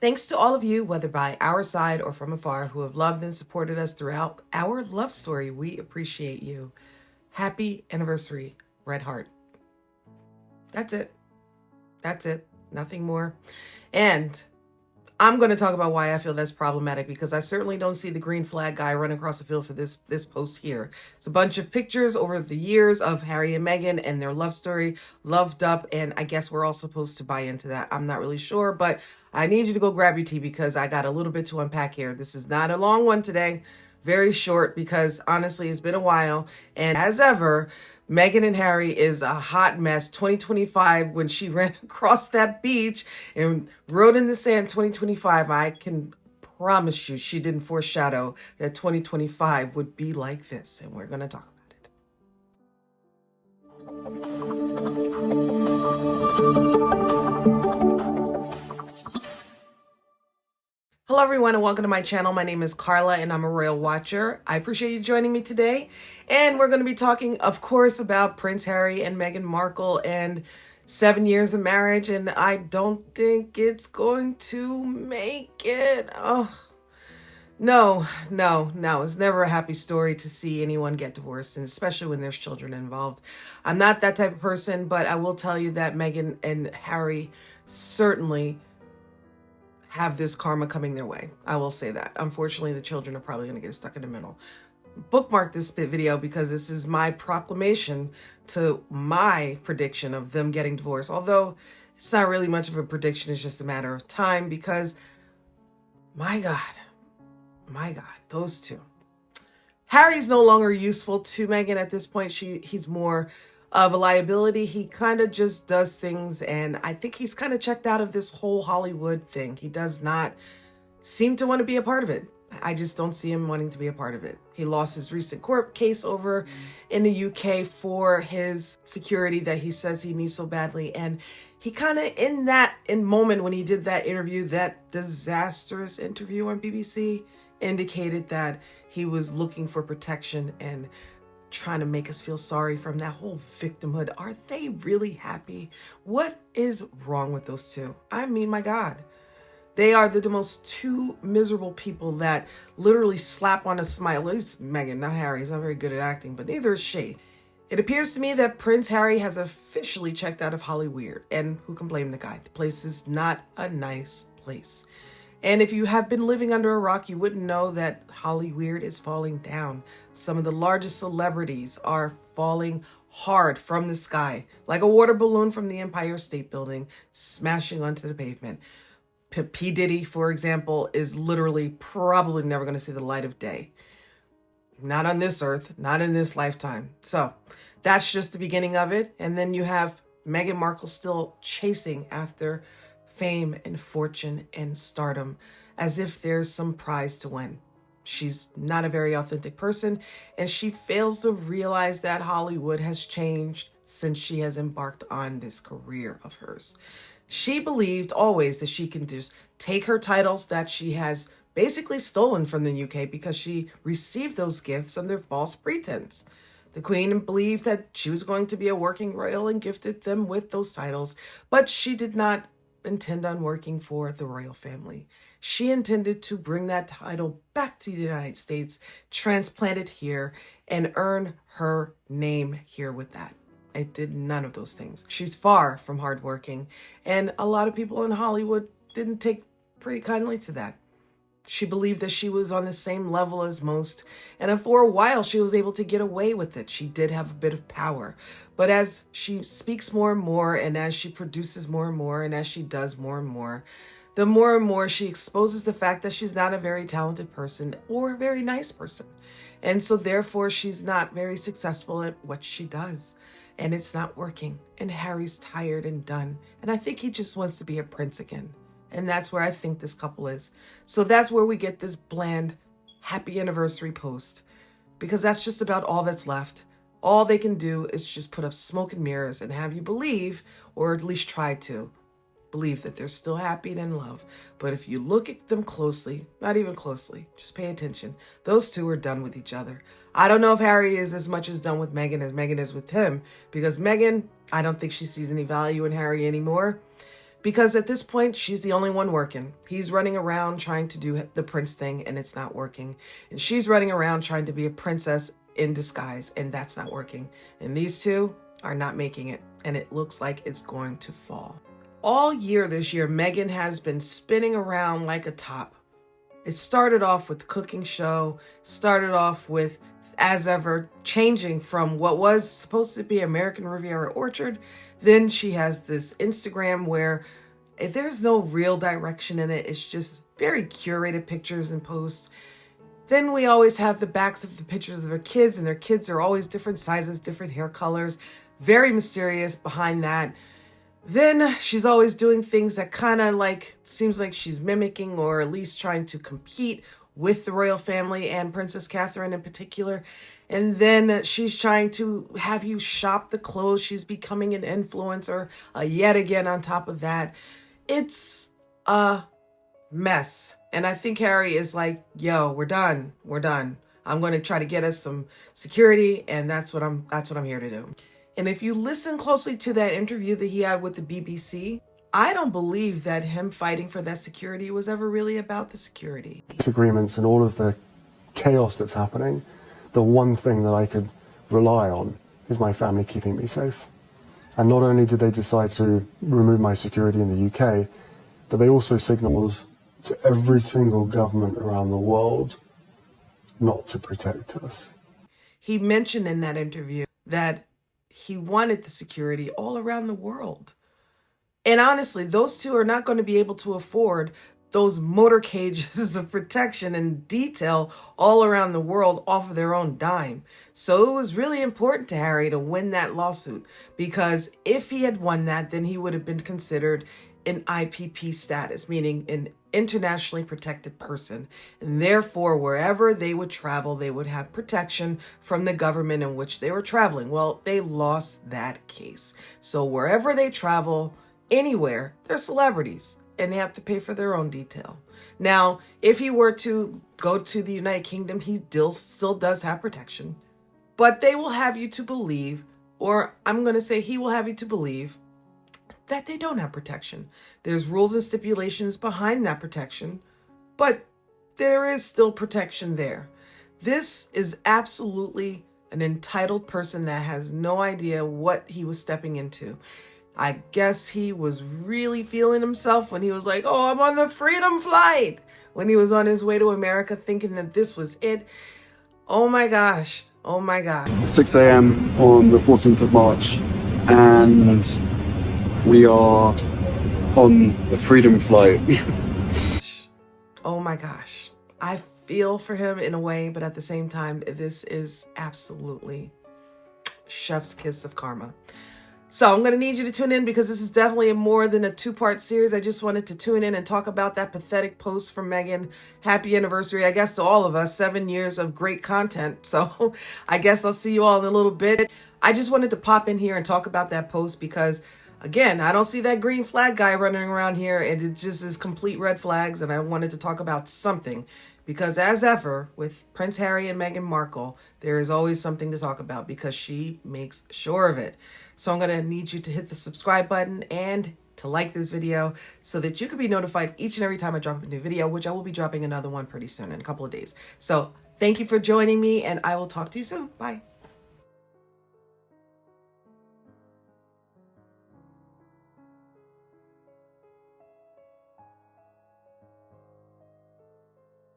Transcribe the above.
Thanks to all of you, whether by our side or from afar, who have loved and supported us throughout our love story. We appreciate you. Happy anniversary, Red Heart. That's it. That's it. Nothing more. And I'm going to talk about why I feel that's problematic, because I certainly don't see the green flag guy running across the field for this post here. It's a bunch of pictures over the years of Harry and Meghan and their love story, loved up, and I guess we're all supposed to buy into that. I'm not really sure, but I need you to go grab your tea because I got a little bit to unpack here. This is not a long one today. Very short, because honestly, it's been a while. And as ever, Meghan and Harry is a hot mess. 2025, when she ran across that beach and wrote in the sand 2025, I can promise you she didn't foreshadow that 2025 would be like this. And we're going to talk about it. Hello everyone and welcome to my channel. My name is Carla and I'm a royal watcher. I appreciate you joining me today. And we're going to be talking, of course, about Prince Harry and Meghan Markle and 7 years of marriage. And I don't think it's going to make it. Oh, no. It's never a happy story to see anyone get divorced, and especially when there's children involved. I'm not that type of person, but I will tell you that Meghan and Harry certainly have this karma coming their way. I will say that. Unfortunately, the children are probably going to get stuck in the middle. Bookmark this video because this is my proclamation to my prediction of them getting divorced. Although it's not really much of a prediction, it's just a matter of time, because my God, those two. Harry's no longer useful to Meghan at this point. He's more of a liability. He kind of just does things, and I think he's kind of checked out of this whole Hollywood thing. He does not seem to want to be a part of it. I just don't see him wanting to be a part of it. He lost his recent court case over in the UK for his security that he says he needs so badly, and he kind of in moment when he did that interview, that disastrous interview on BBC, indicated that he was looking for protection and trying to make us feel sorry from that whole victimhood. Are they really happy? What is wrong with those two? I mean, my God. They are the most two miserable people that literally slap on a smile. At least Meghan, not Harry. He's not very good at acting, but neither is she. It appears to me that Prince Harry has officially checked out of Hollywood. And who can blame the guy? The place is not a nice place. And if you have been living under a rock, you wouldn't know that Hollywood is falling down. Some of the largest celebrities are falling hard from the sky, like a water balloon from the Empire State Building, smashing onto the pavement. P. Diddy, for example, is literally probably never going to see the light of day. Not on this earth, not in this lifetime. So that's just the beginning of it. And then you have Meghan Markle still chasing after fame and fortune and stardom as if there's some prize to win. She's not a very authentic person, and she fails to realize that Hollywood has changed since she has embarked on this career of hers. She believed always that she can just take her titles that she has basically stolen from the UK because she received those gifts under false pretense. The Queen believed that she was going to be a working royal and gifted them with those titles, but she did not intend on working for the royal family. She intended to bring that title back to the United States, transplant it here, and earn her name here with that. It did none of those things. She's far from hardworking, and a lot of people in Hollywood didn't take pretty kindly to that. She believed that she was on the same level as most, and for a while she was able to get away with it. She did have a bit of power. But as she speaks more and more, and as she produces more and more, and as she does more and more, the more and more she exposes the fact that she's not a very talented person or a very nice person. And so therefore she's not very successful at what she does. And it's not working. And Harry's tired and done. And I think he just wants to be a prince again. And that's where I think this couple is. So that's where we get this bland, happy anniversary post. Because that's just about all that's left. All they can do is just put up smoke and mirrors and have you believe, or at least try to believe, that they're still happy and in love. But if you look at them closely, not even closely, just pay attention, those two are done with each other. I don't know if Harry is as much as done with Meghan as Meghan is with him. Because Meghan, I don't think she sees any value in Harry anymore. Because at this point, she's the only one working. He's running around trying to do the prince thing, and it's not working. And she's running around trying to be a princess in disguise, and that's not working. And these two are not making it, and it looks like it's going to fall. All year this year, Meghan has been spinning around like a top. It started off with the cooking show, started off with, as ever, changing from what was supposed to be American Riviera Orchard. Then she has this Instagram where there's no real direction in it. It's just very curated pictures and posts. Then we always have the backs of the pictures of their kids, and their kids are always different sizes, different hair colors. Very mysterious behind that. Then she's always doing things that kind of like, seems like she's mimicking or at least trying to compete with the royal family and Princess Catherine in particular. And then she's trying to have you shop the clothes. She's becoming an influencer yet again on top of that. It's a mess. And I think Harry is like, yo, we're done. We're done. I'm going to try to get us some security, and that's what I'm here to do. And if you listen closely to that interview that he had with the BBC, I don't believe that him fighting for that security was ever really about the security. Disagreements and all of the chaos that's happening, the one thing that I could rely on is my family keeping me safe. And not only did they decide to remove my security in the UK, but they also signalled to every single government around the world not to protect us. He mentioned in that interview that he wanted the security all around the world. And honestly, those two are not going to be able to afford those motor cages of protection and detail all around the world off of their own dime. So it was really important to Harry to win that lawsuit, because if he had won that, then he would have been considered an IPP status, meaning an internationally protected person. And therefore, wherever they would travel, they would have protection from the government in which they were traveling. Well, they lost that case. So wherever they travel, anywhere, they're celebrities, and they have to pay for their own detail. Now, if he were to go to the United Kingdom, he still does have protection, but they will have you to believe, or I'm going to say he will have you to believe, that they don't have protection. There's rules and stipulations behind that protection, but there is still protection there. This is absolutely an entitled person that has no idea what he was stepping into. I guess he was really feeling himself when he was like, oh, I'm on the freedom flight, when he was on his way to America thinking that this was it. Oh my gosh. Oh my God. 6 a.m. on the 14th of March, and we are on the freedom flight. Oh my gosh. I feel for him in a way, but at the same time, this is absolutely chef's kiss of karma. So I'm going to need you to tune in, because this is definitely more than a two-part series. I just wanted to tune in and talk about that pathetic post from Meghan. Happy anniversary, I guess, to all of us. 7 years of great content. So I guess I'll see you all in a little bit. I just wanted to pop in here and talk about that post because, again, I don't see that green flag guy running around here, and it just is complete red flags. And I wanted to talk about something, because as ever with Prince Harry and Meghan Markle, there is always something to talk about, because she makes sure of it. So I'm going to need you to hit the subscribe button and to like this video so that you can be notified each and every time I drop a new video, which I will be dropping another one pretty soon in a couple of days. So thank you for joining me, and I will talk to you soon. Bye.